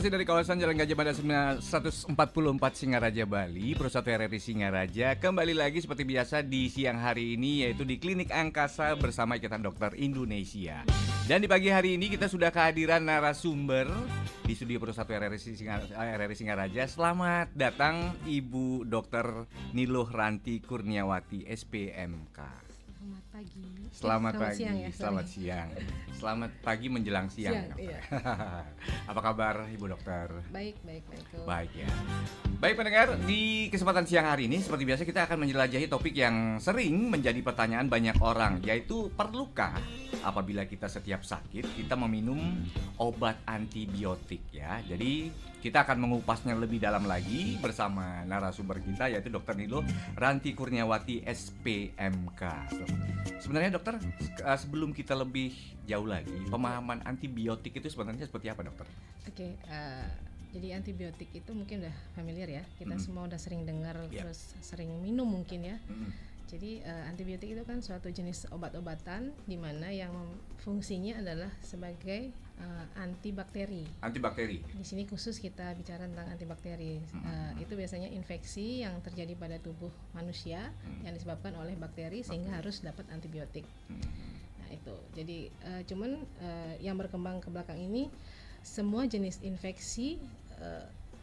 Masih dari kawasan Jalan Gajah Mada 144 Singaraja, Bali, Perusahaan RRI Singaraja. Kembali lagi seperti biasa di siang hari ini, yaitu di Klinik Angkasa bersama Ikatan Dokter Indonesia. Dan di pagi hari ini kita sudah kehadiran narasumber di studio Perusahaan RRI Singaraja. Selamat datang Ibu Dr. Niluh Ranti Kurniawati, SPMK. Selamat pagi. Siang ya, selamat siang. Selamat pagi menjelang siang. Iya. Apa kabar Ibu Dokter? Baik. Baik ya. Baik pendengar, di kesempatan siang hari ini seperti biasa kita akan menjelajahi topik yang sering menjadi pertanyaan banyak orang, yaitu perlukah apabila kita setiap sakit kita meminum obat antibiotik ya. Jadi kita akan mengupasnya lebih dalam lagi bersama narasumber kita, yaitu Dr. Niluh Ranti Kurniawati, SPMK. Sebenarnya dokter, sebelum kita lebih jauh lagi, pemahaman antibiotik itu sebenarnya seperti apa dokter? Oke, jadi antibiotik itu mungkin udah familiar ya. Kita semua udah sering dengar, terus sering minum mungkin ya. Jadi antibiotik itu kan suatu jenis obat-obatan di mana yang fungsinya adalah sebagai antibakteri. Antibakteri. Di sini khusus kita bicara tentang antibakteri. Itu biasanya infeksi yang terjadi pada tubuh manusia yang disebabkan oleh bakteri sehingga harus dapat antibiotik. Nah itu. Jadi cuman yang berkembang ke belakang ini semua jenis infeksi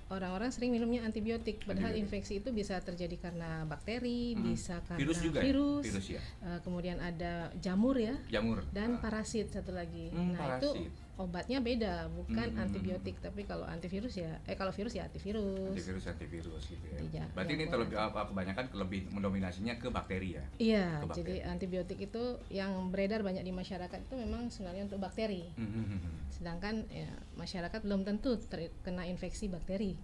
orang-orang sering minumnya antibiotik, padahal infeksi itu bisa terjadi karena bakteri, bisa karena virus juga virus ya? Kemudian ada jamur ya, dan parasit satu lagi. Parasit. Itu obatnya beda, bukan antibiotik, tapi kalau antivirus ya, kalau virus ya antivirus. Antivirus gitu ya. Iya, Berarti ini kebanyakan lebih mendominasinya ke bakteri ya? Iya, jadi antibiotik itu yang beredar banyak di masyarakat itu memang sebenarnya untuk bakteri. Sedangkan ya, masyarakat belum tentu terkena infeksi bakteri.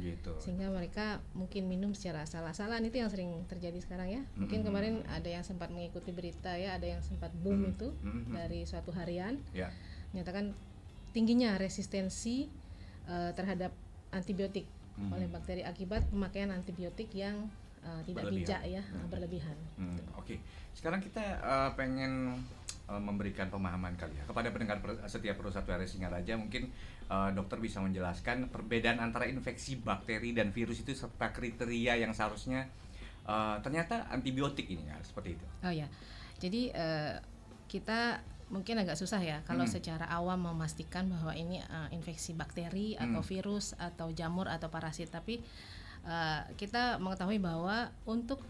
Gitu. Sehingga mereka mungkin minum secara salah-salah. Itu yang sering terjadi sekarang ya. Mungkin kemarin ada yang sempat mengikuti berita ya, ada yang sempat boom itu dari suatu harian. Ya. Menyatakan tingginya resistensi terhadap antibiotik oleh bakteri akibat pemakaian antibiotik yang tidak bijak ya, berlebihan. Oke. Sekarang kita pengen memberikan pemahaman kali ya kepada pendengar setiap Perusahaan RRI Singaraja. Mungkin dokter bisa menjelaskan perbedaan antara infeksi bakteri dan virus itu serta kriteria yang seharusnya ternyata antibiotik ini ya, seperti itu. Oh ya. Jadi kita mungkin agak susah ya kalau secara awam memastikan bahwa ini infeksi bakteri atau virus atau jamur atau parasit, tapi kita mengetahui bahwa untuk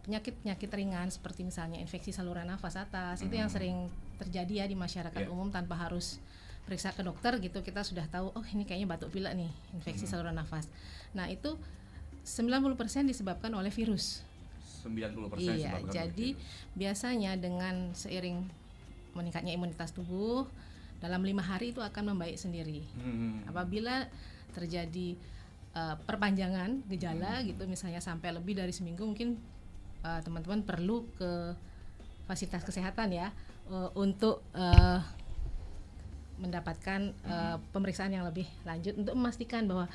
penyakit-penyakit ringan seperti misalnya infeksi saluran nafas atas itu yang sering terjadi ya di masyarakat umum tanpa harus periksa ke dokter gitu, kita sudah tahu oh ini kayaknya batuk pilek nih, infeksi saluran nafas. Nah itu 90% disebabkan oleh virus. 90% iya, jadi biasanya dengan seiring meningkatnya imunitas tubuh dalam 5 hari itu akan membaik sendiri. Apabila terjadi perpanjangan gejala gitu, misalnya sampai lebih dari seminggu, mungkin teman-teman perlu ke fasilitas kesehatan ya untuk mendapatkan pemeriksaan yang lebih lanjut untuk memastikan bahwa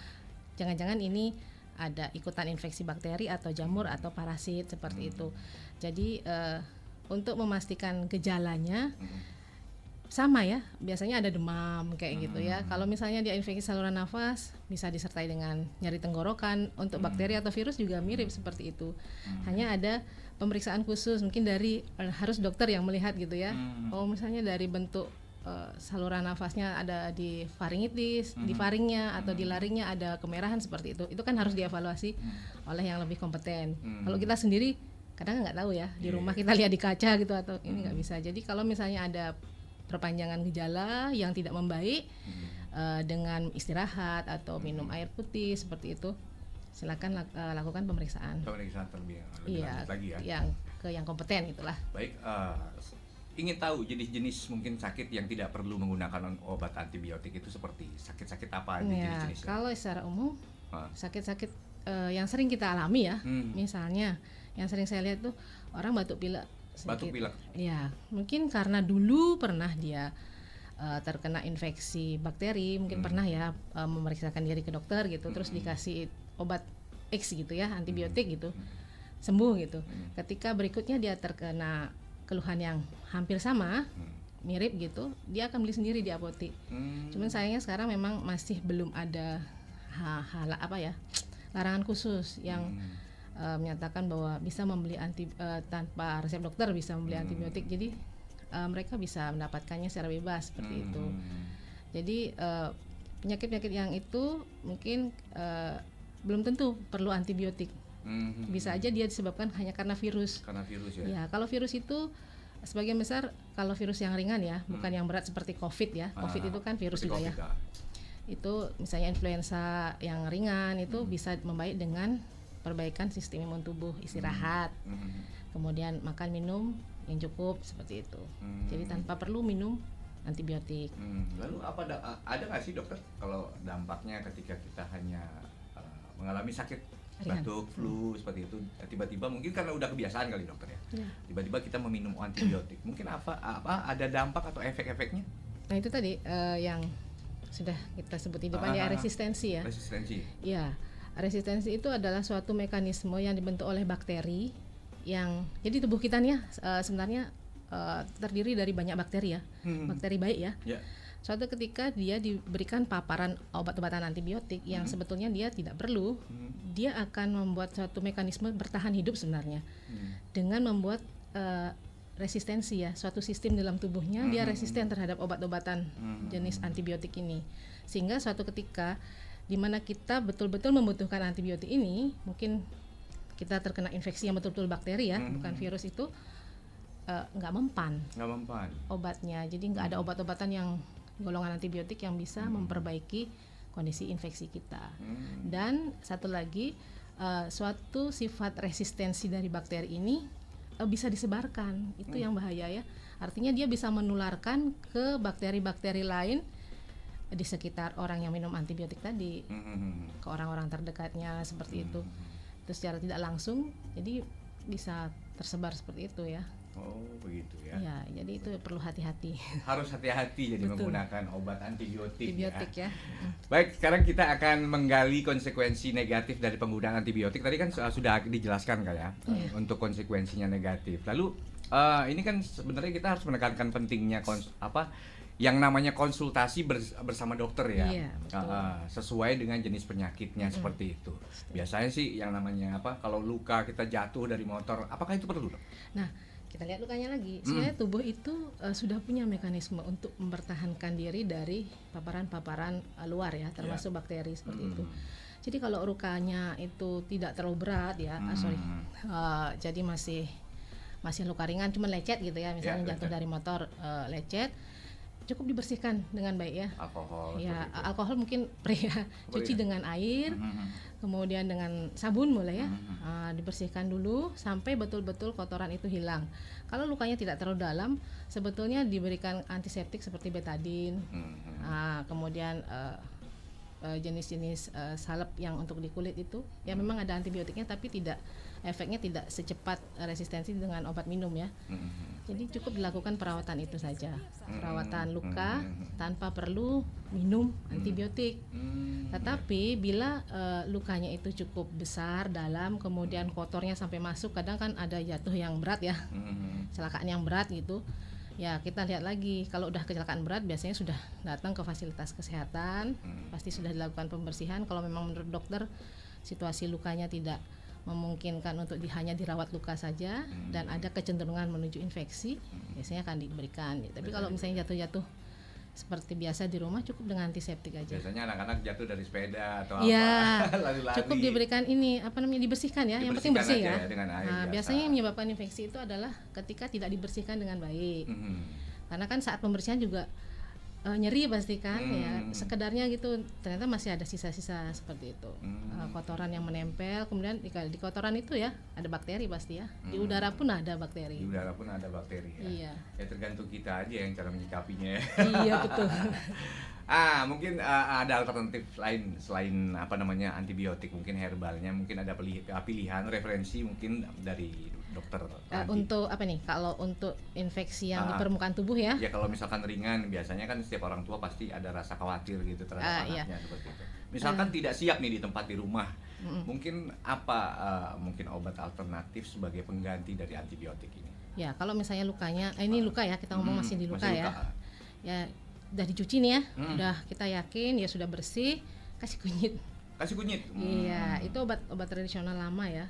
jangan-jangan ini ada ikutan infeksi bakteri atau jamur atau parasit seperti itu. Jadi untuk memastikan gejalanya sama ya, biasanya ada demam kayak gitu ya. Kalau misalnya dia infeksi saluran nafas bisa disertai dengan nyeri tenggorokan. Untuk bakteri atau virus juga mirip seperti itu. Hanya ada pemeriksaan khusus mungkin dari harus dokter yang melihat gitu ya. Oh misalnya dari bentuk saluran nafasnya ada di faringitis, di faringnya atau di laringnya ada kemerahan seperti itu. Itu kan harus dievaluasi oleh yang lebih kompeten. Kalau kita sendiri kadang nggak tahu ya, di rumah kita lihat di kaca gitu atau ini nggak bisa. Jadi kalau misalnya ada perpanjangan gejala yang tidak membaik dengan istirahat atau minum air putih seperti itu, silakan lakukan pemeriksaan. Pemeriksaan terlebih lanjut lagi ya. Yang kompeten itulah. Baik, ingin tahu jenis-jenis mungkin sakit yang tidak perlu menggunakan obat antibiotik itu seperti sakit-sakit apa aja jenis-jenisnya? Kalau secara umum sakit-sakit yang sering kita alami ya, misalnya yang sering saya lihat tuh orang batuk pilek. Batuk pilek. Ya, mungkin karena dulu pernah dia terkena infeksi bakteri, mungkin pernah ya memeriksakan diri ke dokter gitu, terus dikasih obat X gitu ya, antibiotik gitu, sembuh gitu. Ketika berikutnya dia terkena keluhan yang hampir sama, mirip gitu, dia akan beli sendiri di apotek. Cuman sayangnya sekarang memang masih belum ada larangan khusus yang menyatakan bahwa bisa membeli tanpa resep dokter bisa membeli antibiotik. Jadi mereka bisa mendapatkannya secara bebas seperti itu. Jadi penyakit-penyakit yang itu mungkin belum tentu perlu antibiotik. Bisa aja dia disebabkan hanya karena virus. Karena virus ya. Ya, kalau virus itu sebagian besar kalau virus yang ringan ya, bukan yang berat seperti COVID ya. COVID itu kan virus juga ya. Itu misalnya influenza yang ringan itu bisa membaik dengan perbaikan sistem imun tubuh, istirahat, kemudian makan minum yang cukup seperti itu. Jadi tanpa perlu minum antibiotik. Lalu ada nggak sih dokter kalau dampaknya ketika kita hanya mengalami sakit batuk, flu seperti itu, tiba-tiba mungkin karena udah kebiasaan kali dokter ya, tiba-tiba kita meminum antibiotik, mungkin ada dampak atau efek-efeknya? Nah itu tadi yang sudah kita sebut di depan ya, resistensi ya. Resistensi. Ya, resistensi itu adalah suatu mekanisme yang dibentuk oleh bakteri yang jadi tubuh kita nih sebenarnya terdiri dari banyak bakteri ya, bakteri baik ya. Suatu ketika dia diberikan paparan obat-obatan antibiotik yang sebetulnya dia tidak perlu, dia akan membuat suatu mekanisme bertahan hidup sebenarnya dengan membuat resistensi ya, suatu sistem dalam tubuhnya dia resisten terhadap obat-obatan jenis antibiotik ini, sehingga suatu ketika di mana kita betul-betul membutuhkan antibiotik ini, mungkin kita terkena infeksi yang betul-betul bakteri ya, bukan virus itu, nggak mempan obatnya, jadi nggak ada obat-obatan yang golongan antibiotik yang bisa memperbaiki kondisi infeksi kita. Dan satu lagi, suatu sifat resistensi dari bakteri ini bisa disebarkan, itu yang bahaya ya. Artinya dia bisa menularkan ke bakteri-bakteri lain di sekitar orang yang minum antibiotik tadi, ke orang-orang terdekatnya seperti itu. Terus secara tidak langsung, jadi bisa tersebar seperti itu ya. Oh begitu ya. Ya, jadi itu perlu hati-hati. Harus hati-hati jadi menggunakan obat antibiotik ya. Baik, sekarang kita akan menggali konsekuensi negatif dari penggunaan antibiotik. Tadi kan sudah dijelaskan kayak untuk konsekuensinya negatif. Lalu ini kan sebenarnya kita harus menekankan pentingnya yang namanya konsultasi bersama dokter ya. Iya, betul. Sesuai dengan jenis penyakitnya seperti itu. Biasanya sih yang namanya kalau luka kita jatuh dari motor, apakah itu perlu, Dok? Nah, kita lihat lukanya lagi. Sebenarnya tubuh itu sudah punya mekanisme untuk mempertahankan diri dari paparan-paparan luar ya, termasuk bakteri seperti itu. Jadi kalau lukanya itu tidak terlalu berat ya, jadi masih luka ringan, cuma lecet gitu ya, misalnya jatuh dari motor lecet, cukup dibersihkan dengan baik ya. Alkohol mungkin cuci dengan air, kemudian dengan sabun mulai ya, dibersihkan dulu sampai betul-betul kotoran itu hilang. Kalau lukanya tidak terlalu dalam, sebetulnya diberikan antiseptik seperti betadine, kemudian jenis-jenis salep yang untuk di kulit itu, ya memang ada antibiotiknya tapi efeknya tidak secepat resistensi dengan obat minum ya. Jadi cukup dilakukan perawatan itu saja, perawatan luka tanpa perlu minum antibiotik. Tetapi bila lukanya itu cukup besar, dalam, kemudian kotornya sampai masuk, kadang kan ada jatuh yang berat ya, kecelakaan yang berat gitu. Ya kita lihat lagi, kalau udah kecelakaan berat biasanya sudah datang ke fasilitas kesehatan, pasti sudah dilakukan pembersihan. Kalau memang menurut dokter situasi lukanya tidak memungkinkan untuk hanya dirawat luka saja dan ada kecenderungan menuju infeksi, biasanya akan diberikan. Tapi kalau misalnya jatuh-jatuh seperti biasa di rumah, cukup dengan antiseptik aja. Biasanya anak-anak jatuh dari sepeda atau lari-lari. Cukup diberikan dibersihkan ya, yang penting bersih ya. Biasanya yang menyebabkan infeksi itu adalah ketika tidak dibersihkan dengan baik. Karena kan saat pembersihan juga nyeri pasti kan ya, sekedarnya gitu ternyata masih ada sisa-sisa seperti itu, kotoran yang menempel, kemudian di kotoran itu ya ada bakteri pasti ya, di udara pun ada bakteri. Ya. Iya. Ya tergantung kita aja yang cara menyikapinya. Iya betul. Mungkin ada alternatif lain selain antibiotik, mungkin herbalnya, mungkin ada pilihan referensi mungkin dari dokter. Untuk apa nih? Kalau untuk infeksi yang di permukaan tubuh ya? Ya kalau misalkan ringan, biasanya kan setiap orang tua pasti ada rasa khawatir gitu terhadap anaknya seperti itu. Misalkan tidak siap nih di tempat di rumah, mungkin mungkin obat alternatif sebagai pengganti dari antibiotik ini? Ya, kalau misalnya lukanya, ini luka ya, kita ngomong masih di luka masih ya. Ya, udah dicuci nih ya, udah kita yakin ya sudah bersih, kasih kunyit. Kasih kunyit. Iya, itu obat tradisional lama ya,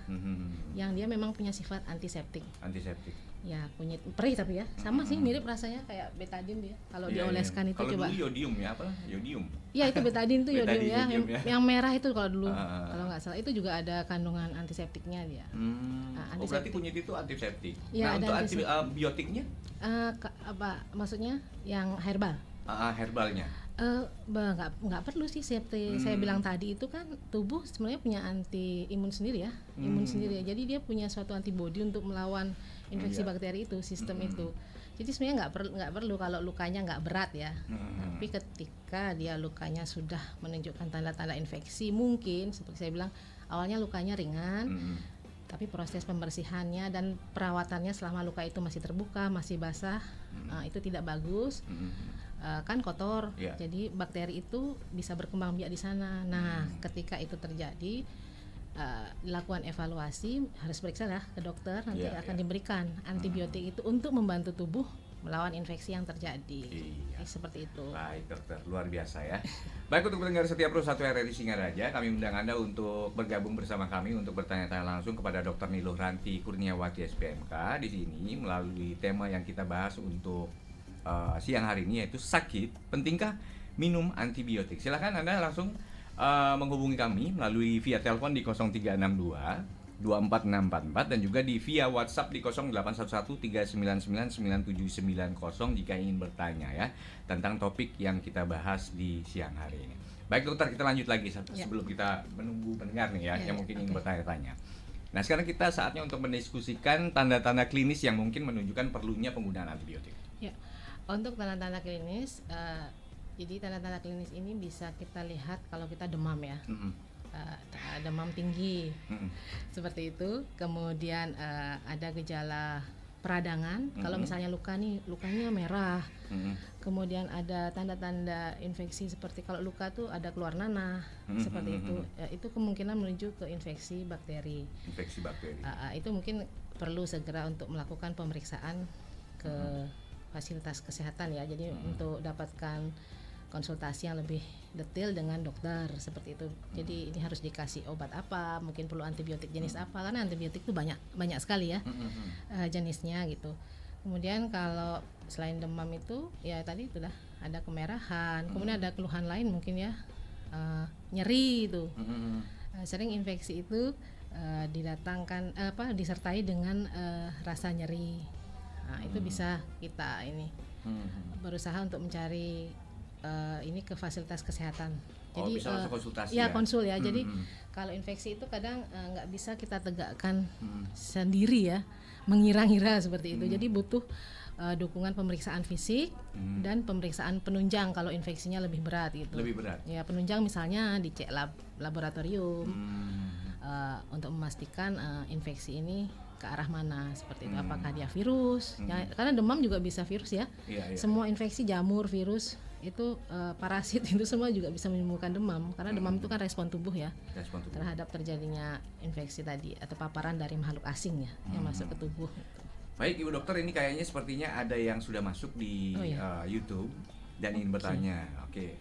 yang dia memang punya sifat antiseptik. Antiseptik. Ya, kunyit perih tapi ya, sama sih mirip rasanya kayak betadine dia. Kalau Iya, dioleskan iya. itu Kalau coba. dulu yodium ya, apa? Yodium. Iya, itu betadine tuh yodium Betadine, ya, yodium ya. yang merah itu kalau dulu, kalau nggak salah itu juga ada kandungan antiseptiknya dia. Oh, berarti kunyit itu antiseptik. Iya, Nah, ada untuk antiseptik. antibiotiknya? Apa maksudnya yang herbal? Herbalnya. Nggak perlu sih seperti saya bilang tadi, itu kan tubuh sebenarnya punya anti imun sendiri ya, imun sendiri ya. Jadi dia punya suatu antibodi untuk melawan infeksi bakteri itu, sistem itu. Jadi sebenarnya nggak perlu kalau lukanya nggak berat ya. Tapi ketika dia lukanya sudah menunjukkan tanda-tanda infeksi, mungkin seperti saya bilang awalnya lukanya ringan, tapi proses pembersihannya dan perawatannya selama luka itu masih terbuka, masih basah, itu tidak bagus. Kan kotor, Yeah. jadi bakteri itu bisa berkembang biak di sana. Nah, ketika itu terjadi, dilakukan evaluasi, harus periksa ya ke dokter, nanti Yeah, akan yeah. diberikan antibiotik itu untuk membantu tubuh melawan infeksi yang terjadi. Iya. Seperti itu. Baik dokter, luar biasa ya. Baik, untuk pendengar setiap Pro 1 RRI Singaraja, kami undang Anda untuk bergabung bersama kami untuk bertanya-tanya langsung kepada Dr. Niluh Ranti Kurniawati SPMK di sini melalui tema yang kita bahas untuk siang hari ini, yaitu sakit, pentingkah minum antibiotik. Silakan Anda langsung menghubungi kami melalui via telepon di 0362 24644 dan juga di via WhatsApp di 0811 399 9790 jika ingin bertanya ya tentang topik yang kita bahas di siang hari ini. Baik dokter, kita lanjut lagi sebelum kita menunggu pendengar nih ya yang mungkin ingin bertanya-tanya. Nah, sekarang kita saatnya untuk mendiskusikan tanda-tanda klinis yang mungkin menunjukkan perlunya penggunaan antibiotik. Ya, untuk tanda-tanda klinis, jadi tanda-tanda klinis ini bisa kita lihat kalau kita demam ya. Demam tinggi seperti itu, kemudian ada gejala peradangan. Kalau misalnya lukanya merah, kemudian ada tanda-tanda infeksi seperti kalau luka tuh ada keluar nanah seperti itu, itu kemungkinan menuju ke infeksi bakteri. Infeksi bakteri. Itu mungkin perlu segera untuk melakukan pemeriksaan ke fasilitas kesehatan ya. Jadi untuk dapatkan konsultasi yang lebih detail dengan dokter seperti itu. Jadi ini harus dikasih obat apa, mungkin perlu antibiotik jenis apa, karena antibiotik itu banyak sekali ya jenisnya gitu. Kemudian kalau selain demam itu ya tadi sudah ada kemerahan, kemudian ada keluhan lain mungkin ya, nyeri itu. Sering infeksi itu didatangkan disertai dengan rasa nyeri. Nah, itu bisa kita ini berusaha untuk mencari ini ke fasilitas kesehatan. Jadi bisa langsung konsultasi ya? ya? Konsul ya. Jadi kalau infeksi itu kadang nggak bisa kita tegakkan sendiri ya, mengira-ngira seperti itu. Jadi butuh dukungan pemeriksaan fisik dan pemeriksaan penunjang kalau infeksinya lebih berat gitu. Lebih berat. Ya, penunjang misalnya dicek laboratorium untuk memastikan infeksi ini ke arah mana seperti itu. Apakah dia virus? Ya, karena demam juga bisa virus ya. Iya. Semua infeksi, jamur, virus itu parasit itu semua juga bisa menimbulkan demam, karena demam itu kan respon tubuh ya terhadap terjadinya infeksi tadi atau paparan dari makhluk asing ya yang masuk ke tubuh. Baik Ibu Dokter, ini kayaknya sepertinya ada yang sudah masuk di YouTube dan ingin bertanya. Oke.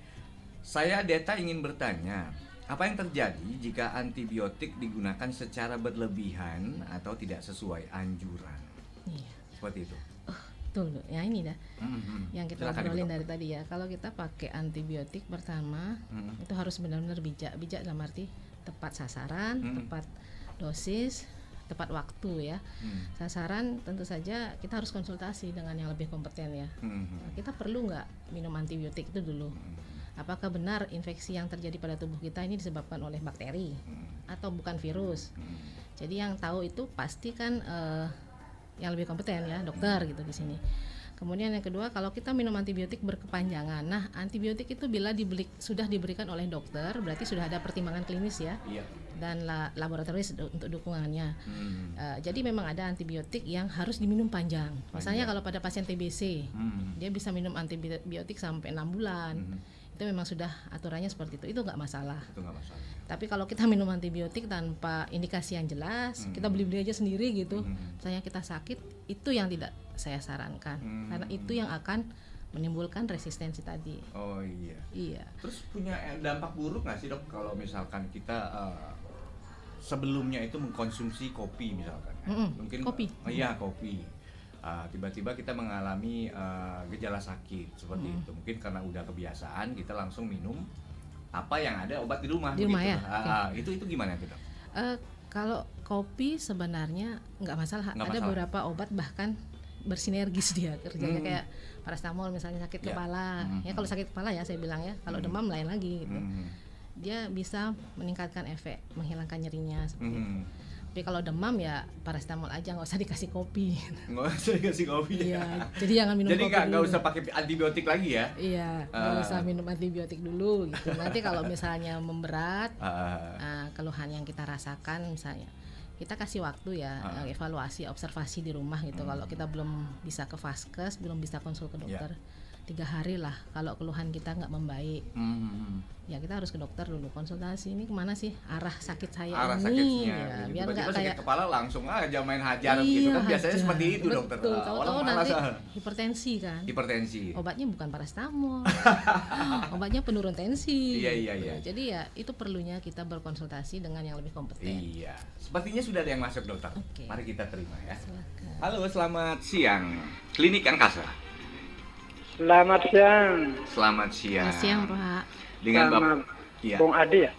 Saya Deta ingin bertanya, apa yang terjadi jika antibiotik digunakan secara berlebihan atau tidak sesuai anjuran? Iya. Seperti itu. Betul, ya ini dah yang kita Silakan, obrolin Ibu dari tadi ya. Kalau kita pakai antibiotik pertama itu harus benar-benar bijak dalam arti tepat sasaran, tepat dosis, tepat waktu ya. Sasaran tentu saja kita harus konsultasi dengan yang lebih kompeten ya. Nah, kita perlu nggak minum antibiotik itu dulu? Apakah benar infeksi yang terjadi pada tubuh kita ini disebabkan oleh bakteri atau bukan virus? Jadi yang tahu itu pasti kan yang lebih kompeten ya, dokter gitu di sini. Kemudian yang kedua, kalau kita minum antibiotik berkepanjangan. Nah, antibiotik itu bila sudah diberikan oleh dokter, berarti sudah ada pertimbangan klinis ya. Iya. Dan laboratoris untuk dukungannya. Jadi memang ada antibiotik yang harus diminum panjang. Misalnya kalau pada pasien TBC, dia bisa minum antibiotik sampai 6 bulan. itu memang sudah aturannya seperti itu nggak masalah. Itu nggak masalah. Tapi kalau kita minum antibiotik tanpa indikasi yang jelas, kita beli-beli aja sendiri gitu, misalnya kita sakit, itu yang tidak saya sarankan, karena itu yang akan menimbulkan resistensi tadi. Oh iya. Iya. Terus punya dampak buruk nggak sih dok kalau misalkan kita sebelumnya itu mengkonsumsi kopi misalkan? Mungkin kopi. Iya kopi. Tiba-tiba kita mengalami gejala sakit seperti itu. Mungkin karena udah kebiasaan kita langsung minum apa yang ada obat di rumah. Di rumah gitu. ya. Itu gimana tuh dok? Kalau kopi sebenarnya nggak masalah. Nggak Ada masalah. beberapa obat bahkan bersinergis dia kerjanya, kayak parastamol misalnya sakit kepala. Ya kalau sakit kepala ya saya bilang ya. Kalau demam lain lagi gitu. Dia bisa meningkatkan efek menghilangkan nyerinya seperti itu. Tapi kalau demam ya parastamol aja, nggak usah dikasih kopi. Nggak usah dikasih kopi. Iya, jadi jangan minum Jadi kopi nggak dulu. usah pakai antibiotik lagi ya? Iya, nggak usah minum antibiotik dulu gitu. Nanti kalau misalnya memberat, keluhan yang kita rasakan misalnya, kita kasih waktu ya, evaluasi, observasi di rumah gitu. Kalau kita belum bisa ke vaskes, belum bisa konsul ke dokter, 3 hari lah. Kalau keluhan kita nggak membaik, ya kita harus ke dokter dulu, konsultasi. Ini kemana sih arah sakit saya Arah ini? sakitnya. Ya, Gitu. biar Tiba-tiba nggak sakit kayak kepala langsung aja main hajar iya, gitu kan biasanya hajar. seperti itu dokter. Betul, Orang tahu-tahu malas, nanti hipertensi kan. hipertensi. Obatnya bukan parastamol, obatnya penurun tensi. Iya. Jadi ya itu perlunya kita berkonsultasi dengan yang lebih kompeten. Iya. Sepertinya sudah ada yang masuk dokter. Oke. Mari kita terima ya. Silakan. Halo, selamat siang. Klinik Angkasa. Selamat siang, Selamat siang. Selamat siang Pak. Dengan sama Bapak. Iya. Bung Adi ya?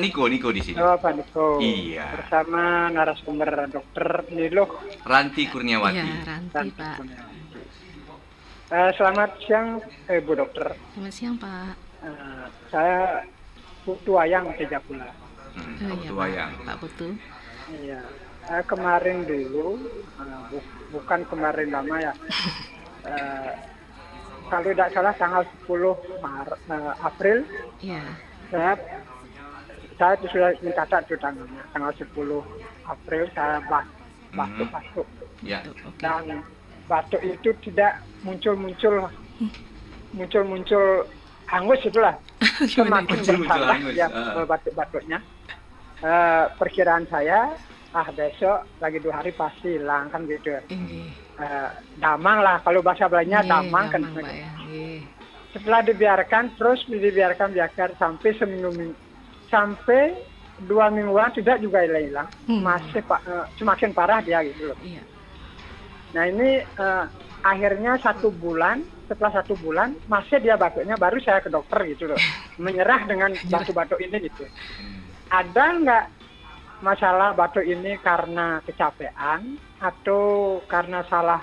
Niko di sini. Oh, Pak Niko. Iya. Bersama narasumber Dokter Nilo. Ranti Kurniawati. Iya, Ranti Pak. Selamat siang, Bu Dokter. Selamat siang Pak. Saya Putu Ayang Tejapula. Putu Pak. Ayang. Pak Putu. Iya. Kemarin dulu, bukan kemarin lama ya. Kalau tidak salah tanggal 10 April, Iya. saya itu sudah mencatat itu tanggal 10 April saya batuk-batuk. Ya. Oke. Dan batuk itu tidak muncul hangus itulah. Semakin Muncul bertambah hangus. ya batuk-batuknya. Perkiraan saya besok lagi 2 hari pasti hilang kan gitu. Damang lah kalau bahasa Belandanya damang kan. Pak ya. Setelah dibiarkan sampai sampai 2 mingguan tidak juga hilang. Masih semakin parah dia gitu loh. Iya. Nah ini akhirnya 1 bulan, setelah 1 bulan masih dia batuknya, baru saya ke dokter gitu loh, menyerah dengan batuk-batuk ini gitu. Ada nggak masalah batuk ini karena kecapean atau karena salah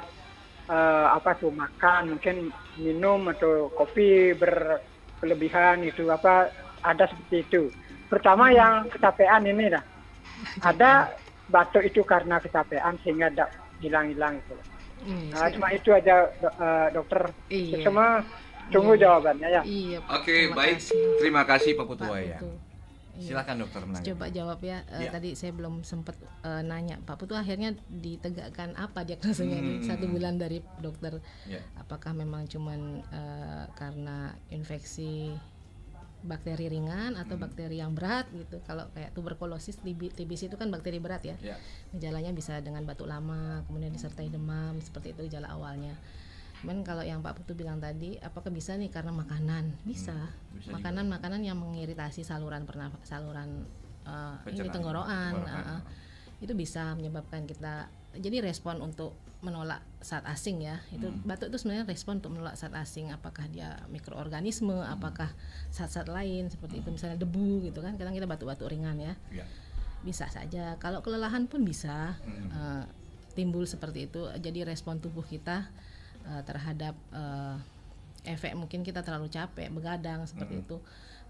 makan, mungkin minum atau kopi berlebihan gitu, ada seperti itu. Pertama yang kecapean ini dah, ada batuk itu karena kecapean sehingga tidak hilang-hilang itu. Cuma itu aja dokter. Iya. Semua tunggu jawabannya ya. Iya. Oke, baik. Terima kasih Pak Putu Ayang. Putu. Iya. Silakan dokter menanggapi. Coba jawab ya. Tadi saya belum sempat nanya Pak Putu akhirnya ditegakkan apa diagnosanya 1 bulan dari dokter. Ya. Apakah memang cuman karena infeksi bakteri ringan atau bakteri yang berat gitu. Kalau kayak tuberkulosis, TBC itu kan bakteri berat ya. Ya. Gejalanya bisa dengan batuk lama, kemudian disertai demam, seperti itu gejala awalnya. Cuman kalau yang Pak Putu bilang tadi, apakah bisa nih karena makanan? Bisa. Bisa Makanan-makanan yang mengiritasi saluran ini tenggorokan, itu bisa menyebabkan kita jadi respon untuk menolak zat asing ya. Itu batuk itu sebenarnya respon untuk menolak zat asing, apakah dia mikroorganisme, apakah zat-zat lain seperti itu, misalnya debu gitu kan. Kadang kita batuk-batuk ringan ya. Bisa saja. Kalau kelelahan pun bisa timbul seperti itu. Jadi respon tubuh kita terhadap efek mungkin kita terlalu capek, begadang seperti itu.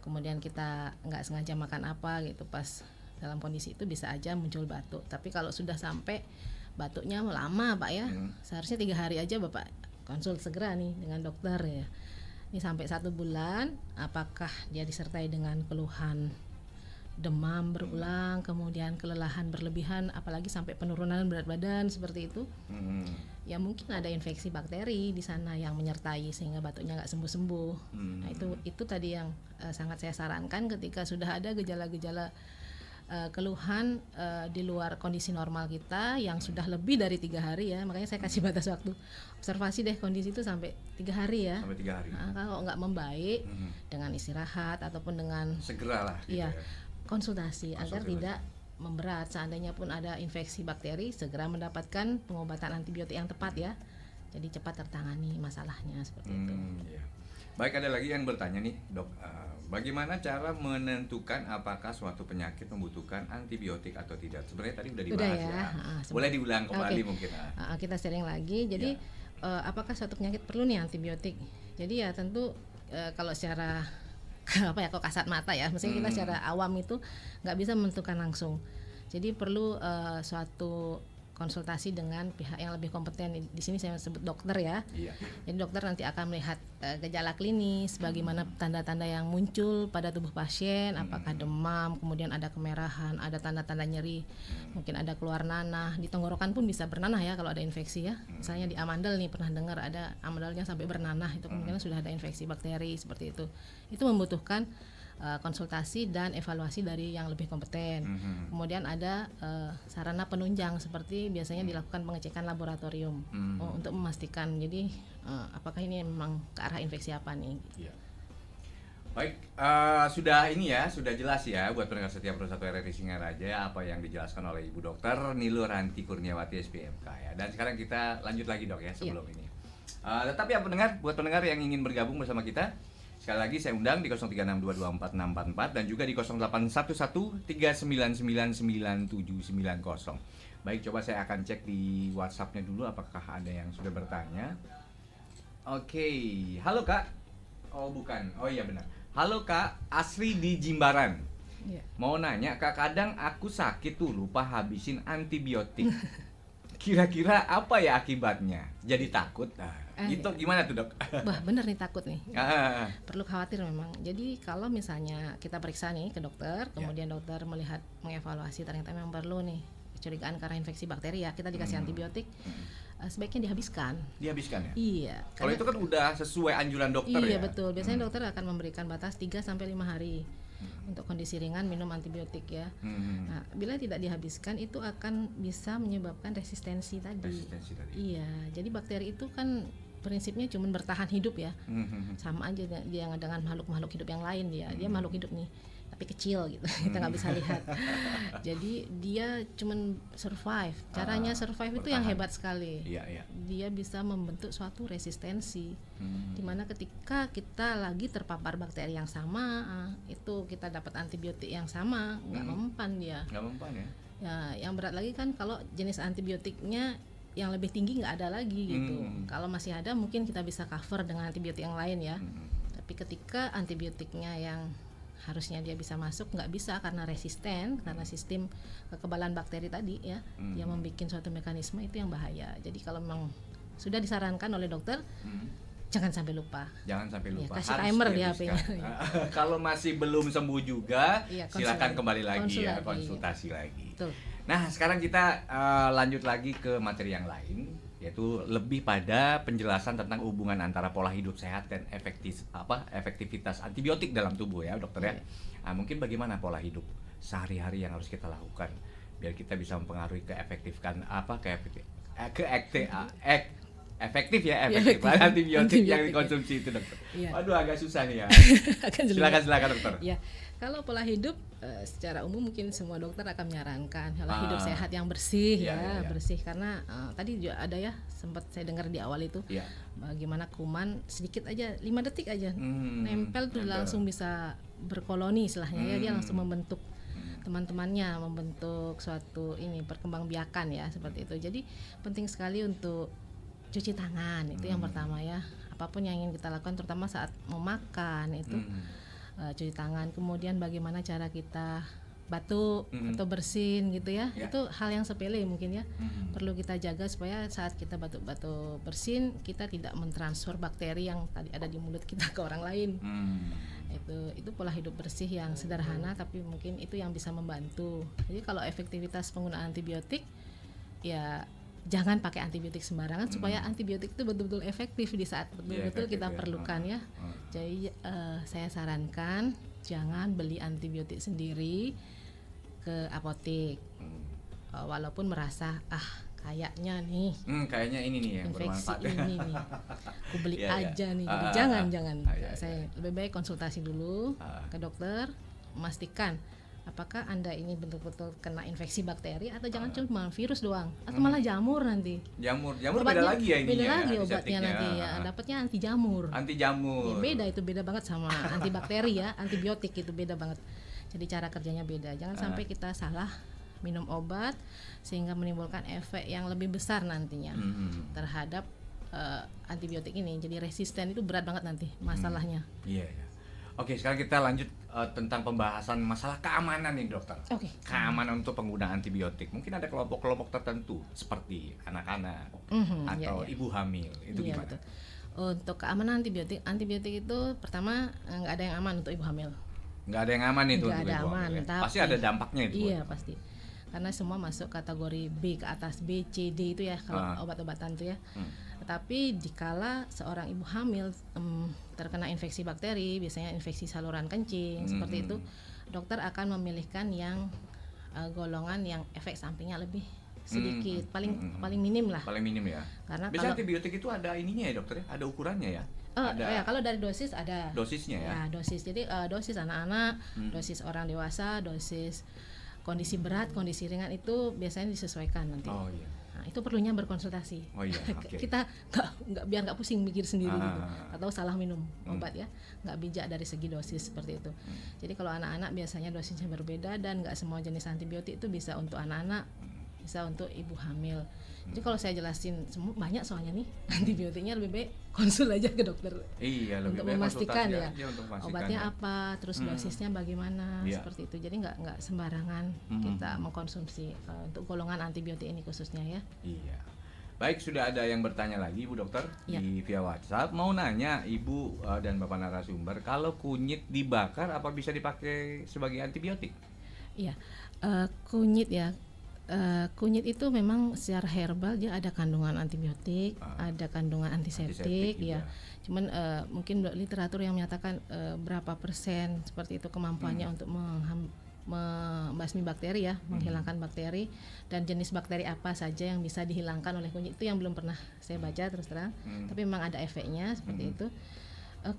Kemudian kita nggak sengaja makan apa gitu, pas dalam kondisi itu bisa aja muncul batuk. Tapi kalau sudah sampai batuknya lama Pak ya, seharusnya 3 hari aja Bapak konsul segera nih dengan dokter ya. Ini sampai 1 bulan, apakah dia disertai dengan keluhan demam berulang, kemudian kelelahan berlebihan, apalagi sampai penurunan berat badan seperti itu. Ya mungkin ada infeksi bakteri di sana yang menyertai sehingga batuknya nggak sembuh-sembuh. Nah itu tadi yang sangat saya sarankan ketika sudah ada gejala-gejala keluhan di luar kondisi normal kita yang sudah lebih dari 3 hari ya, makanya saya kasih batas waktu observasi deh kondisi itu sampai 3 hari ya. Sampai 3 hari. Nah, kalau nggak membaik dengan istirahat ataupun dengan segeralah gitu iya, ya. konsultasi agar tidak memberat. Seandainya pun ada infeksi bakteri, segera mendapatkan pengobatan antibiotik yang tepat ya. Jadi cepat tertangani masalahnya seperti itu. Iya. Baik, ada lagi yang bertanya nih, Dok. Bagaimana cara menentukan apakah suatu penyakit membutuhkan antibiotik atau tidak? Sebenarnya tadi udah dibahas ya. Boleh diulang kembali mungkin. Kita sharing lagi. Jadi apakah suatu penyakit perlu nih antibiotik? Jadi ya tentu kalau secara kok kasat mata ya, maksudnya kita secara awam itu nggak bisa menentukan langsung. Jadi perlu suatu konsultasi dengan pihak yang lebih kompeten. Di sini saya sebut dokter ya. Iya. Jadi dokter nanti akan melihat gejala klinis, bagaimana tanda-tanda yang muncul pada tubuh pasien, apakah demam, kemudian ada kemerahan, ada tanda-tanda nyeri, mungkin ada keluar nanah. Di tenggorokan pun bisa bernanah ya kalau ada infeksi ya. Misalnya di amandel nih, pernah dengar ada amandelnya sampai bernanah, itu kemungkinan sudah ada infeksi bakteri seperti itu. Itu membutuhkan konsultasi dan evaluasi dari yang lebih kompeten. Kemudian ada sarana penunjang seperti biasanya dilakukan pengecekan laboratorium untuk memastikan. Jadi apakah ini memang ke arah infeksi apa nih? Iya. Baik, sudah jelas ya buat pendengar setiap Pro 1 RRI Singaraja apa yang dijelaskan oleh Ibu Dokter Nilu Ranti Kurniawati SPMK ya. Dan sekarang kita lanjut lagi Dok ya sebelum ini. Tetapi buat pendengar yang ingin bergabung bersama kita, sekali lagi saya undang di 0362246644 dan juga di 081139999790. Baik, coba saya akan cek di WhatsApp-nya dulu apakah ada yang sudah bertanya. Oke, halo Kak. Oh bukan, oh iya benar. Halo Kak, Asri di Jimbaran. Mau nanya Kak, kadang aku sakit tuh lupa habisin antibiotik. Kira-kira apa ya akibatnya? Jadi takut. Itu gimana tuh Dok? Wah bener nih takut nih. Perlu khawatir memang. Jadi kalau misalnya kita periksa nih ke dokter, kemudian dokter melihat mengevaluasi ternyata memang perlu nih kecurigaan karena infeksi bakteri ya, kita dikasih antibiotik, sebaiknya dihabiskan. Dihabiskan ya? Iya. Kalau itu kan udah sesuai anjuran dokter ya? Iya betul. Biasanya dokter akan memberikan batas 3-5 hari. Untuk kondisi ringan minum antibiotik ya. Nah, bila tidak dihabiskan itu akan bisa menyebabkan resistensi tadi. Iya, jadi bakteri itu kan prinsipnya cuma bertahan hidup ya. Sama aja dia dengan makhluk-makhluk hidup yang lain dia makhluk hidup nih, tapi kecil gitu. Kita nggak bisa lihat. Jadi dia cuma survive. Caranya survive itu yang hebat sekali. Dia bisa membentuk suatu resistensi. Dimana ketika kita lagi terpapar bakteri yang sama, itu kita dapat antibiotik yang sama, nggak mempan dia. Nggak mempan ya? Ya, yang berat lagi kan kalau jenis antibiotiknya yang lebih tinggi nggak ada lagi gitu. Kalau masih ada mungkin kita bisa cover dengan antibiotik yang lain ya. Tapi ketika antibiotiknya yang harusnya dia bisa masuk nggak bisa karena resisten, karena sistem kekebalan bakteri tadi ya, dia membuat suatu mekanisme itu yang bahaya. Jadi kalau memang sudah disarankan oleh dokter, jangan sampai lupa. Jangan sampai lupa. Ya, kasih timer di HP-nya. Kalau masih belum sembuh juga, silakan kembali lagi konsultasi lagi. Betul. Nah, sekarang kita lanjut lagi ke materi yang lain, yaitu lebih pada penjelasan tentang hubungan antara pola hidup sehat dan efektivitas antibiotik dalam tubuh ya, Dokter ya. Mungkin bagaimana pola hidup sehari-hari yang harus kita lakukan biar kita bisa mempengaruhi efektif antibiotik yang dikonsumsi itu Dokter. Waduh agak susah nih ya. Silakan Dokter. Ya, kalau pola hidup secara umum mungkin semua dokter akan menyarankan pola hidup sehat yang bersih bersih karena tadi juga ada ya sempat saya dengar di awal itu bagaimana kuman sedikit aja 5 detik aja nempel tuh langsung bisa berkoloni istilahnya ya, dia langsung membentuk teman-temannya, membentuk suatu perkembangbiakan ya seperti itu. Jadi penting sekali untuk cuci tangan, itu yang pertama ya. Apapun yang ingin kita lakukan terutama saat mau makan itu cuci tangan. Kemudian bagaimana cara kita batuk atau bersin gitu ya. Ya. Itu hal yang sepele mungkin ya. Perlu kita jaga supaya saat kita batuk-batuk bersin kita tidak mentransfer bakteri yang tadi ada di mulut kita ke orang lain. Itu pola hidup bersih yang sederhana tapi mungkin itu yang bisa membantu. Jadi kalau efektivitas penggunaan antibiotik ya jangan pakai antibiotik sembarangan supaya antibiotik itu betul-betul efektif di saat betul-betul efektif kita ya. perlukan ya. Jadi saya sarankan jangan beli antibiotik sendiri ke apotek. Walaupun merasa kayaknya nih Kayaknya ini nih yang infeksi bermanfaat. ini nih aku beli Iya, iya. aja nih. Jadi jangan Iya. saya lebih baik konsultasi dulu ke dokter, memastikan apakah Anda ini betul-betul kena infeksi bakteri atau jangan cuma virus doang atau malah jamur nanti. Jamur beda Obatnya lagi ya ininya. beda lagi obatnya antiseptiknya. nanti ya dapatnya anti jamur. Anti Ya, jamur. beda banget sama antibakteri ya, antibiotik itu beda banget. Jadi cara kerjanya beda. Jangan sampai kita salah minum obat sehingga menimbulkan efek yang lebih besar nantinya terhadap antibiotik ini. Jadi resisten itu berat banget nanti masalahnya. Iya. Oke, sekarang kita lanjut tentang pembahasan masalah keamanan nih dokter. Oke. Keamanan untuk penggunaan antibiotik. Mungkin ada kelompok-kelompok tertentu seperti anak-anak atau iya. ibu hamil. Itu Iya, gimana? betul. Untuk keamanan antibiotik itu pertama nggak ada yang aman untuk ibu hamil. Nggak ada yang aman itu Nggak untuk ada ibu aman, hamil ya? tapi- Pasti ada dampaknya itu. Iya pasti. Karena semua masuk kategori B ke atas, B, C, D itu ya kalau obat-obatan itu ya. Tetapi dikala seorang ibu hamil terkena infeksi bakteri, biasanya infeksi saluran kencing seperti itu, dokter akan memilihkan yang golongan yang efek sampingnya lebih sedikit, paling minim lah. Paling minim ya. Karena Biasanya kalau antibiotik itu ada ininya ya dokter ya? Ada ukurannya ya? ya kalau dari dosis ada. Dosisnya ya? Ya, dosis. Jadi dosis anak-anak, dosis orang dewasa, dosis kondisi berat, kondisi ringan itu biasanya disesuaikan nanti. Oh iya. Nah, itu perlunya berkonsultasi. Oh iya, oke. Kita nggak biar nggak pusing mikir sendiri gitu, atau salah minum obat ya, nggak bijak dari segi dosis seperti itu. Jadi kalau anak-anak biasanya dosisnya berbeda dan nggak semua jenis antibiotik itu bisa untuk anak-anak, bisa untuk ibu hamil. Jadi kalau saya jelasin semua banyak soalnya nih antibiotiknya lebih baik konsul aja ke dokter. Iya, lebih Untuk baik memastikan konsultasi ya aja untuk memastikan obatnya ya. apa, terus dosisnya bagaimana, Iya. seperti itu. Jadi nggak sembarangan kita mengkonsumsi untuk golongan antibiotik ini khususnya ya. Iya. Baik, sudah ada yang bertanya lagi Bu Dokter Ya. di via WhatsApp. Mau nanya Ibu dan Bapak narasumber, kalau kunyit dibakar apa bisa dipakai sebagai antibiotik? Iya, kunyit ya. Kunyit itu memang secara herbal dia ada kandungan antibiotik, ada kandungan antiseptik juga. ya. Cuman mungkin literatur yang menyatakan berapa persen seperti itu kemampuannya untuk membasmi bakteri ya, menghilangkan bakteri, dan jenis bakteri apa saja yang bisa dihilangkan oleh kunyit itu yang belum pernah saya baca terus terang. Tapi memang ada efeknya seperti itu.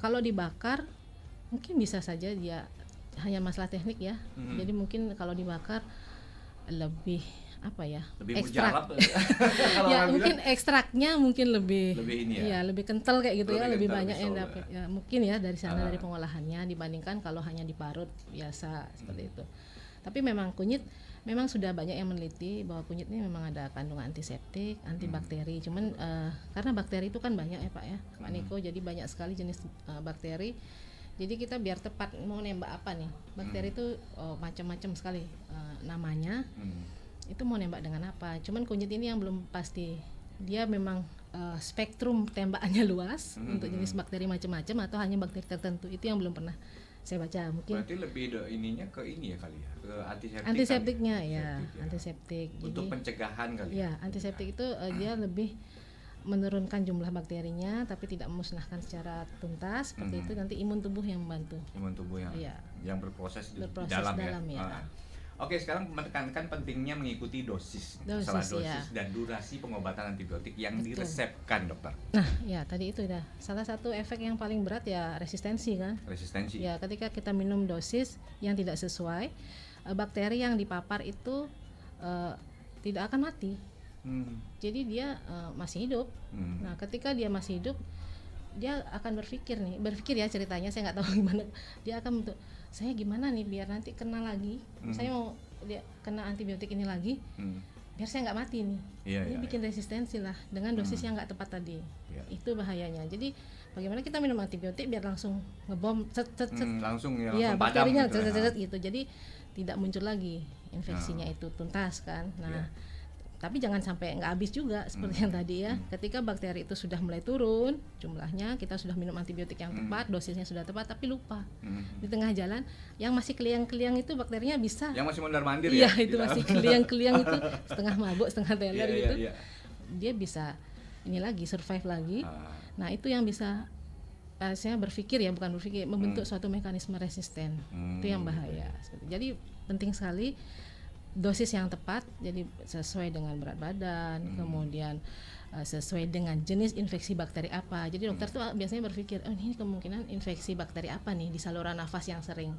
Kalau dibakar mungkin bisa saja dia hanya masalah teknik ya. Jadi mungkin kalau dibakar lebih apa ya, Lebih ekstrak mujarab. Kalau ya orang mungkin bilang, ekstraknya mungkin lebih ini ya. ya lebih kental kayak gitu ya, Lebih lebih kental, banyak yang betul, dapat ya mungkin ya dari sana dari pengolahannya dibandingkan kalau hanya diparut biasa seperti itu. Tapi memang kunyit memang sudah banyak yang meneliti bahwa kunyit ini memang ada kandungan antiseptik, antibakteri. Cuman karena bakteri itu kan banyak ya Pak ya, Pak Niko, jadi banyak sekali jenis bakteri. Jadi kita biar tepat mau nembak apa nih, bakteri itu macam-macam sekali namanya. Itu mau nembak dengan apa? Cuman kunyit ini yang belum pasti. Dia memang spektrum tembakannya luas untuk jenis bakteri macam-macam atau hanya bakteri tertentu. Itu yang belum pernah saya baca. Mungkin berarti lebih ininya ke ini ya kali ya, ke antiseptik. antiseptiknya kali ya, Antiseptik ya. antiseptik. Untuk Jadi pencegahan kali ya antiseptik itu dia lebih menurunkan jumlah bakterinya tapi tidak memusnahkan secara tuntas seperti itu. Nanti imun tubuh yang membantu. Imun tubuh yang Iya. berproses di Berproses dalam dalam ya. ya. Oke, sekarang menekankan pentingnya mengikuti dosis, Dosis, masalah dosis ya. dan durasi pengobatan antibiotik yang Betul. diresepkan dokter. Nah, ya tadi itu dah. Salah satu efek yang paling berat ya resistensi kan. Resistensi. Ya, ketika kita minum dosis yang tidak sesuai, bakteri yang dipapar itu tidak akan mati. Jadi dia masih hidup. Nah, ketika dia masih hidup, dia akan berpikir ya ceritanya, saya nggak tahu gimana. Dia akan bentuk, saya gimana nih biar nanti kena lagi. Saya mau dia kena antibiotik ini lagi, biar saya nggak mati nih. Iya, Ini iya, bikin resistensi lah dengan dosis yang nggak tepat tadi. Iya. Itu bahayanya. Jadi bagaimana kita minum antibiotik biar langsung ngebom, langsung ya, ya langsung padam bakterinya gitu ya. gitu. Jadi tidak muncul lagi infeksinya itu tuntas kan. Nah, tapi jangan sampai nggak habis juga seperti yang tadi ya. Ketika bakteri itu sudah mulai turun jumlahnya, kita sudah minum antibiotik yang tepat, dosisnya sudah tepat, tapi lupa di tengah jalan yang masih keliang-keliang itu bakterinya bisa. Yang masih mondar-mandir Iya, ya. itu masih keliang-keliang itu setengah mabuk, setengah teler gitu. Iya. Dia bisa ini lagi survive lagi. Nah, itu yang bisa saya berpikir ya, bukan berpikir, membentuk suatu mekanisme resisten. Itu yang bahaya. Jadi penting sekali dosis yang tepat, jadi sesuai dengan berat badan, kemudian sesuai dengan jenis infeksi bakteri apa. Jadi dokter tuh biasanya berpikir, oh ini kemungkinan infeksi bakteri apa nih di saluran nafas yang sering.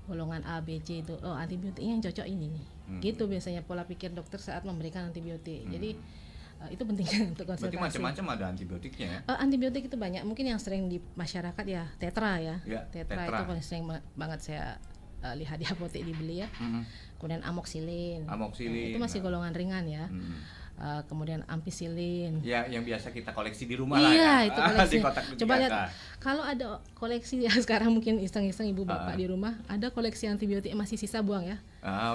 Golongan A, B, C itu, oh antibiotiknya yang cocok ini nih. Gitu biasanya pola pikir dokter saat memberikan antibiotik. Jadi itu pentingnya untuk konsultasi. Berarti macam-macam ada antibiotiknya ya? Antibiotik itu banyak, mungkin yang sering di masyarakat ya tetra ya. Tetra. Itu paling sering banget saya lihat di apotek dibeli ya. Kemudian amoxicillin. Itu masih golongan ringan ya. Kemudian ampicillin. Ya, yang biasa kita koleksi di rumah iya, lah ya. Itu koleksi. Di kotak Coba lihat kalau ada koleksi ya sekarang mungkin iseng-iseng ibu bapak di rumah ada koleksi antibiotik masih sisa buang ya.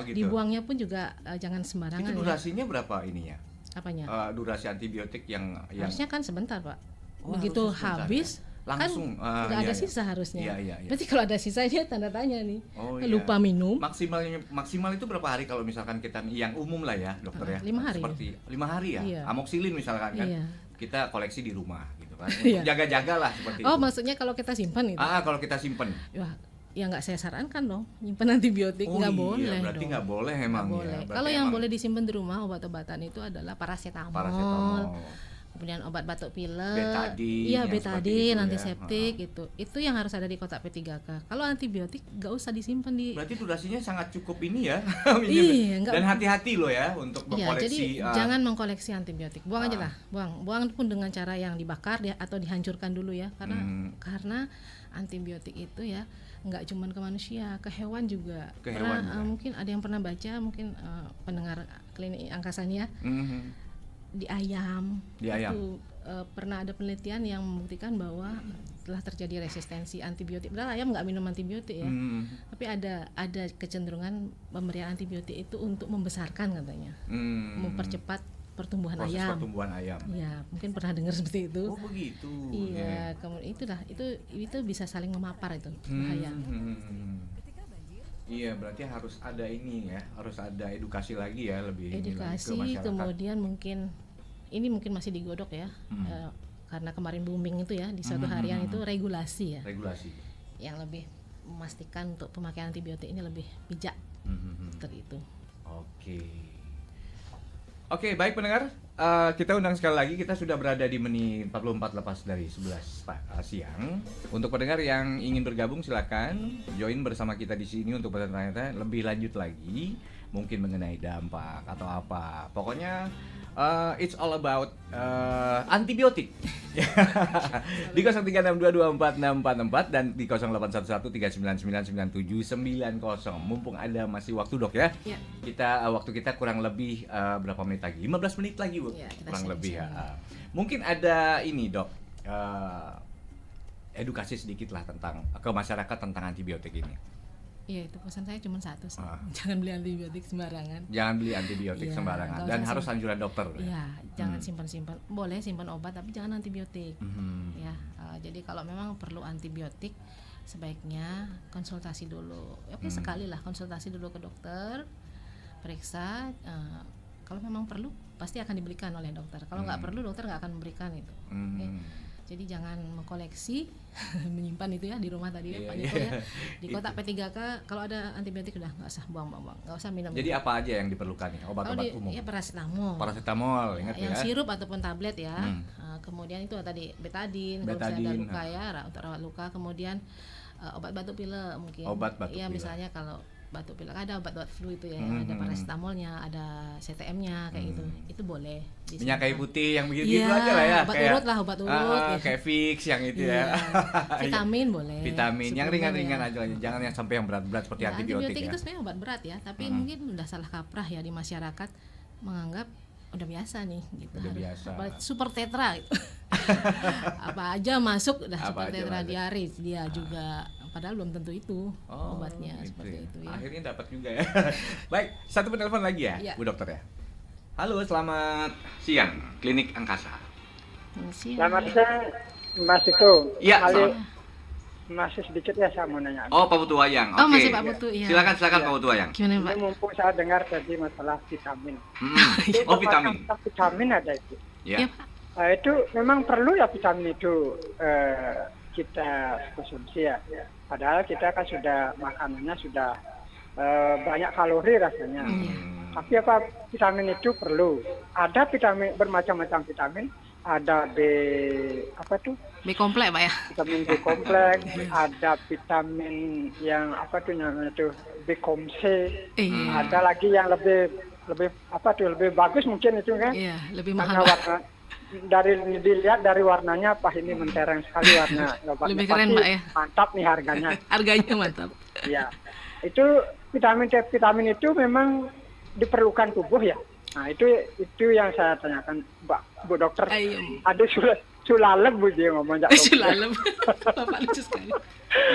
Gitu. Dibuangnya pun juga jangan sembarangan. Itu durasinya berapa ininya? Apanya? Durasi antibiotik yang harusnya kan sebentar Pak. Oh, begitu sebentar, habis ya? Langsung kan nggak ada sisa harusnya. Iya. Berarti kalau ada sisa dia tanda tanya nih. Lupa Iya. minum. Maksimal itu berapa hari kalau misalkan kita yang umum lah ya dokter ya? 5 hari. Seperti 5 hari ya. Iya. Amoxicillin misalkan kan. Iya. Kita koleksi di rumah gitu kan. Iya. Jaga-jaga lah seperti itu. Oh, maksudnya kalau kita simpan itu. Kalau kita simpen. Wah, ya nggak saya sarankan dong nyimpan antibiotik, nggak boleh berarti dong. nggak boleh emang. Nggak boleh. Ya. Kalau yang boleh disimpan di rumah obat-obatan itu adalah paracetamol. Kemudian obat batuk pilek, betadine, betadine, antiseptik itu yang harus ada di kotak P3K. Kalau antibiotik nggak usah disimpan di. Berarti durasinya sangat cukup ini ya. Iya, dan hati-hati loh ya untuk iya, mengkoleksi. Jadi jangan mengkoleksi antibiotik, buang aja lah, buang pun dengan cara yang dibakar ya atau dihancurkan dulu ya, karena antibiotik itu ya nggak cuma ke manusia, ke hewan juga. Mungkin ada yang pernah baca, mungkin pendengar klinik angkasani ya. Di ayam itu pernah ada penelitian yang membuktikan bahwa telah terjadi resistensi antibiotik. Padahal ayam nggak minum antibiotik ya, tapi ada kecenderungan pemberian antibiotik itu untuk membesarkan katanya, mempercepat pertumbuhan proses ayam. pertumbuhan ayam. Ya, mungkin pernah dengar seperti itu. Oh begitu. Iya, kemudian itu bisa saling memapar itu bahaya. Iya, berarti harus ada ini ya, harus ada edukasi lagi ya, lebih edukasi ke masyarakat. Kemudian mungkin masih digodok ya, karena kemarin booming itu ya di suatu harian itu regulasi ya, yang lebih memastikan untuk pemakaian antibiotik ini lebih bijak seperti itu. Oke, baik pendengar, kita undang sekali lagi, kita sudah berada di menit 44 lepas dari 11 siang. Untuk pendengar yang ingin bergabung silakan join bersama kita di sini untuk bertanya-tanya lebih lanjut lagi, mungkin mengenai dampak atau apa. Pokoknya it's all about antibiotik. Di 0362246444 dan di 081139999790. Mumpung ada masih waktu dok ya. Waktu kita kurang lebih berapa menit lagi? 15 menit lagi Bu. Kurang lebih ya. Mungkin ada ini dok, edukasi sedikit lah tentang ke masyarakat tentang antibiotik ini. Iya, itu pesan saya cuma satu sih. Jangan beli antibiotik sembarangan. Jangan beli antibiotik sembarangan dan harus anjuran dokter. Iya, jangan simpan-simpan. Boleh simpan obat tapi jangan antibiotik. Ya, jadi kalau memang perlu antibiotik sebaiknya konsultasi dulu. Oke, sekali lah konsultasi dulu ke dokter, periksa. Kalau memang perlu pasti akan diberikan oleh dokter. Kalau nggak perlu dokter nggak akan memberikan itu. Okay? Jadi jangan mengkoleksi, menyimpan itu ya di rumah tadi ya Pak Niko ya. Di kotak P3K kalau ada antibiotik udah nggak usah buang, nggak usah minum. Jadi apa aja yang diperlukan ya? Obat-obat umum? Ya paracetamol. Ingat yang ya. sirup ataupun tablet ya. Kemudian itu tadi betadine kalau misalnya ada luka ya, untuk rawat luka. Kemudian obat batuk pilek mungkin. Ya misalnya kalau batuk pilek ada obat flu itu ya, ada paracetamolnya, ada CTM-nya kayak gitu. Itu boleh. Minyak kayu putih yang begitu aja lah ya. Obat urut kayak Vicks yang itu ya. Vitamin boleh. Vitamin yang ringan-ringan aja, jangan yang sampai yang berat-berat seperti antibiotik ya. Itu sebenarnya obat berat ya, tapi mungkin udah salah kaprah ya di masyarakat menganggap udah biasa nih gitu. Udah biasa. Super tetra gitu. Apa aja masuk udah super tetra diare dia juga padahal belum tentu itu obatnya gitu seperti ya. itu ya. Akhirnya dapat juga ya. Baik, satu penelpon lagi ya, Iya. Bu Dokter ya. Halo, selamat siang, Klinik Angkasa. Selamat siang, Mas Iko. Iya, Kali- selamat. masih sedikit ya saya mau nanya. Oh, Pak Putu Wayang. Oh, Oke. masih Pak Putu, iya. Silakan Iya. Pak Putu Wayang. Gimana Pak? Ini mumpung saya dengar tadi masalah vitamin. Hmm. Oh, vitamin. Tentang vitamin ada itu. Ya. Iya, Pak. Itu memang perlu ya vitamin itu kita konsumsi ya. Padahal kita kan sudah makanannya sudah banyak kalori rasanya. Tapi apa vitamin itu perlu? Ada vitamin bermacam-macam vitamin. Ada apa tuh? B kompleks Pak ya. Vitamin B kompleks, ada vitamin yang apa tuh namanya tuh Bikom C. Iya. Ada lagi yang lebih apa tuh lebih bagus mungkin itu kan? Iya, lebih Karena mahal Pak. warna dari dilihat dari warnanya apa ini mentereng sekali warna. Obatnya Lebih keren, pasti Pak, ya. Mantap nih harganya. Harganya mantap. Ya. Itu vitamin itu memang diperlukan tubuh ya. Nah, itu yang saya tanyakan Bu Dokter. Ayo. Ada sulaleb Bu dia ngomong jak. Sulalem. Bapak lucu sekali.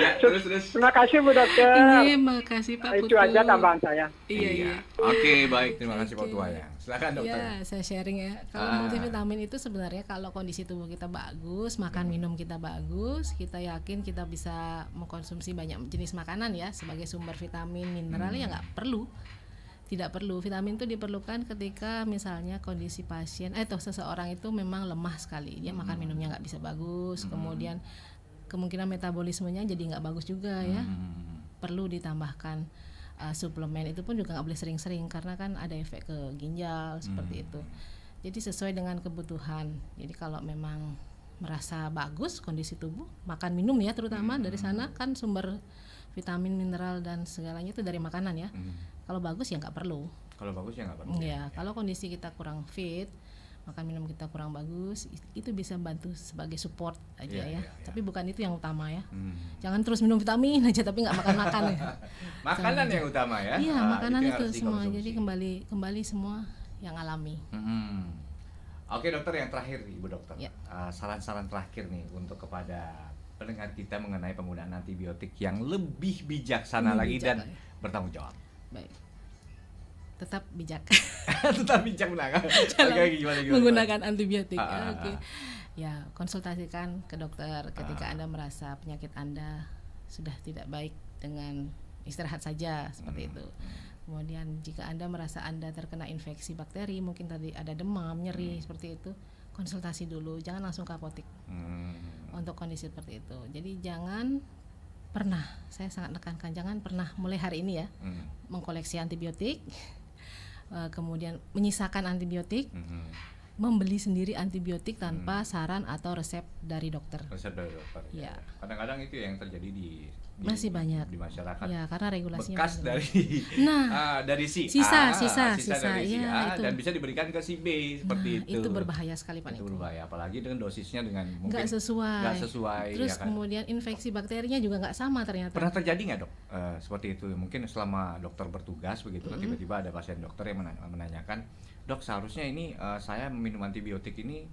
Ya, terus. Terima kasih Bu Dokter. Iya, makasih Pak Putu. Itu aja tambahan saya. Iya. Oke, baik. Terima kasih Pak Oke. Putu Wayang. Silakan Dokter. Ya, saya sharing ya. Kalau multivitamin itu sebenarnya kalau kondisi tubuh kita bagus, makan minum kita bagus, kita yakin kita bisa mengkonsumsi banyak jenis makanan ya sebagai sumber vitamin, mineral ya nggak perlu. Tidak perlu. Vitamin itu diperlukan ketika misalnya kondisi pasien atau seseorang itu memang lemah sekali. Dia makan minumnya nggak bisa bagus, kemudian kemungkinan metabolismenya jadi nggak bagus juga ya. Perlu ditambahkan suplemen, itu pun juga nggak boleh sering-sering karena kan ada efek ke ginjal seperti itu. Jadi sesuai dengan kebutuhan. Jadi kalau memang merasa bagus kondisi tubuh, makan minum ya terutama dari sana kan sumber vitamin, mineral dan segalanya itu dari makanan ya. Kalau bagus ya nggak perlu. Kalau bagus ya nggak perlu. Ya, kalau kondisi kita kurang fit, makan minum kita kurang bagus, itu bisa bantu sebagai support aja Iya, ya. iya. Tapi bukan itu yang utama ya. Jangan terus minum vitamin aja tapi nggak makan-makan ya. Makanan yang utama ya. Iya, makanan yang itu harus semua. dikonsumsi. Jadi kembali semua yang alami. Oke Dokter, yang terakhir Ibu Dokter. Ya. Saran-saran terakhir nih untuk kepada pendengar kita mengenai penggunaan antibiotik yang lebih bijaksana Lebih lagi bijak dan lah ya. bertanggung jawab. Baik. Tetap bijak Tetap bijak menangkap. Oke, gimana? menggunakan antibiotik. Ah. Oke. Ya, konsultasikan ke dokter ketika Anda merasa penyakit Anda sudah tidak baik dengan istirahat saja seperti itu. Kemudian jika Anda merasa Anda terkena infeksi bakteri, mungkin tadi ada demam, nyeri seperti itu, konsultasi dulu, jangan langsung ke apotek untuk kondisi seperti itu. Jadi jangan pernah, saya sangat nekankan, jangan pernah mulai hari ini ya mengkoleksi antibiotik, kemudian menyisakan antibiotik, membeli sendiri antibiotik tanpa saran atau resep dari dokter. Resep dari dokter. Ya. Kadang-kadang itu yang terjadi di Masih banyak. di masyarakat. Ya, karena regulasinya Bekas masih dari Nah, dari si sisa, A, sisa, dari si iya, A itu. dan bisa diberikan ke si B seperti itu. Itu berbahaya sekali Pak Itu Niko. berbahaya, apalagi dengan dosisnya dengan mungkin Nggak sesuai. nggak sesuai, Terus ya kan? kemudian infeksi bakterinya juga nggak sama ternyata. Pernah terjadi nggak dok seperti itu? Mungkin selama dokter bertugas begitu kan tiba-tiba ada pasien dokter yang menanyakan, dok seharusnya ini saya minum antibiotik ini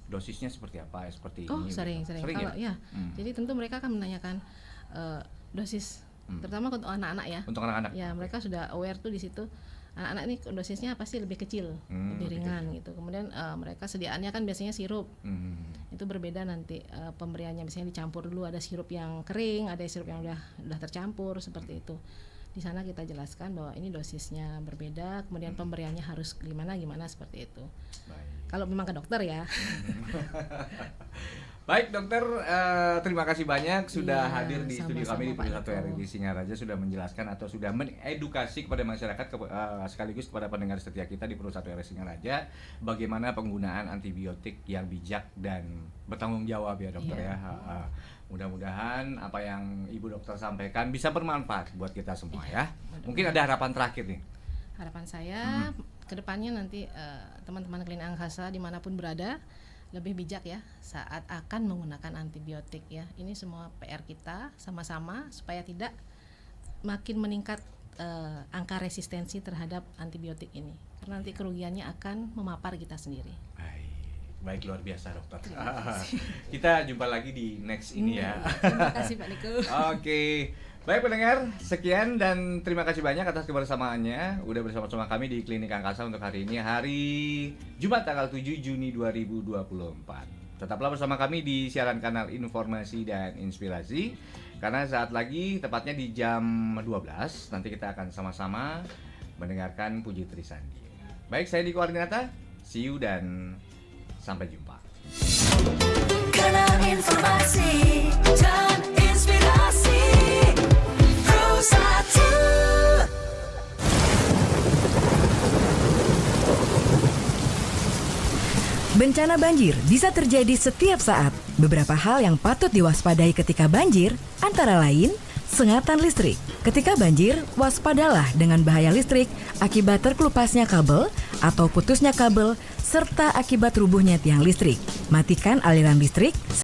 dosisnya seperti apa? Seperti Oh, ini. sering. Kalau ya. Jadi tentu mereka akan menanyakan dosis, terutama untuk anak-anak ya. Untuk anak-anak. Ya, mereka sudah aware tuh di situ. Anak-anak ini dosisnya pasti lebih kecil, lebih ringan gitu. Kemudian mereka sediaannya kan biasanya sirup. Itu berbeda nanti pemberiannya, biasanya dicampur dulu, ada sirup yang kering, ada sirup yang udah tercampur seperti itu. Di sana kita jelaskan bahwa ini dosisnya berbeda, kemudian pemberiannya harus gimana seperti itu. Baik. Kalau memang ke dokter ya. Baik dokter, terima kasih banyak sudah Iya, hadir di studio sama-sama, kami di Pak Pusat Niko. RRI Singaraja, sudah menjelaskan atau sudah mengedukasi kepada masyarakat sekaligus kepada pendengar setia kita di Pusat RRI Singaraja bagaimana penggunaan antibiotik yang bijak dan bertanggung jawab ya dokter Iya. ya. Mudah-mudahan apa yang Ibu Dokter sampaikan bisa bermanfaat buat kita semua ya. Mungkin ada harapan terakhir nih. Harapan saya kedepannya nanti teman-teman Klinik Angkasa dimanapun berada lebih bijak ya saat akan menggunakan antibiotik ya. Ini semua PR kita sama-sama supaya tidak makin meningkat angka resistensi terhadap antibiotik ini. Karena nanti kerugiannya akan memapar kita sendiri. Baik. Baik, luar biasa dokter. Kita jumpa lagi di next ini ya. Terima kasih Pak Niko. Oke. Baik pendengar, sekian dan terima kasih banyak atas kebersamaannya. Udah bersama-sama kami di Klinik Angkasa untuk hari ini, hari Jumat tanggal 7 Juni 2024. Tetaplah bersama kami di siaran kanal Informasi dan Inspirasi. Karena saat lagi, tepatnya di jam 12, nanti kita akan sama-sama mendengarkan Puji Trisandi. Baik, saya Niko Ardinata. See you dan sampai jumpa. Kanal Informasi dan Inspirasi Pro 1. Bencana banjir bisa terjadi setiap saat. Beberapa hal yang patut diwaspadai ketika banjir antara lain sengatan listrik. Ketika banjir, waspadalah dengan bahaya listrik akibat terkelupasnya kabel atau putusnya kabel serta akibat rubuhnya tiang listrik. Matikan aliran listrik